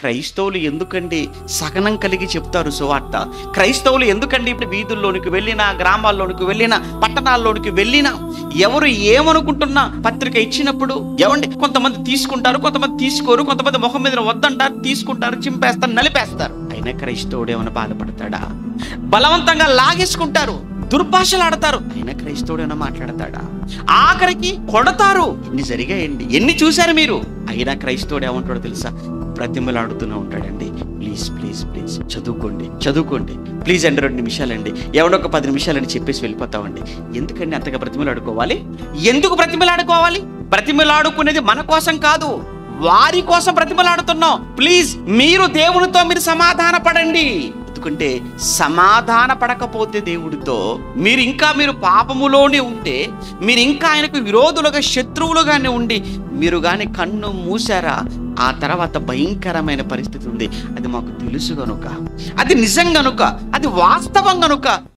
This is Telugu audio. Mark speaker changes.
Speaker 1: క్రైస్తవులు ఎందుకండి సహనం కలిగి చెప్తారు సువార్త? క్రైస్తవులు ఎందుకండి ఇప్పుడు వీధుల్లోనికి వెళ్ళినా, గ్రామాల్లోనికి వెళ్ళినా, పట్టణాల్లోనికి వెళ్ళినా ఎవరు ఏమనుకుంటున్నా పత్రిక ఇచ్చినప్పుడు ఏమండి కొంతమంది తీసుకుంటారు, కొంతమంది తీసుకోరు, కొంతమంది ముఖం మీద వద్దంటారు, తీసుకుంటారు, చింపేస్తారు, నలిపేస్తారు. అయినా క్రైస్తవుడు ఏమైనా బాధపడతాడా? బలవంతంగా లాగేసుకుంటారు, దుర్భాషలు ఆడతారు, అయినా క్రైస్తవుడు ఏమైనా మాట్లాడతాడా? ఆఖరికి కొడతారు. ఎన్ని జరిగాయండి, ఎన్ని చూశారు మీరు? అయినా క్రైస్తవుడు ఏమంటాడో తెలుసా? బ్రతిమలాడుతూనే ఉంటాడండి. ప్లీజ్ ప్లీజ్ ప్లీజ్ చదువుకోండి ప్లీజ్ అండి, 2 నిమిషాలండి, ఎవడో ఒక 10 నిమిషాలని చెప్పేసి వెళ్ళిపోతామండి. ఎందుకండి అంతగా బ్రతిమలాడుకోవాలి? ఎందుకు బ్రతిమలాడుకోవాలి? బ్రతిమలాడుకునేది మన కోసం కాదు, వారి కోసం బ్రతిమలాడుతున్నాం. ప్లీజ్ మీరు దేవునితో మీరు సమాధాన పడండి. ఎందుకంటే సమాధాన పడకపోతే దేవుడితో మీరు పాపములోనే ఉంటే, మీరు ఇంకా ఆయనకు విరోధులుగా, శత్రువులుగానే ఉండి మీరు కానీ కన్ను మూసారా, ఆ తర్వాత భయంకరమైన పరిస్థితి ఉంది. అది మాకు తెలుసు గనుక, అది నిజం గనుక, అది వాస్తవం గనుక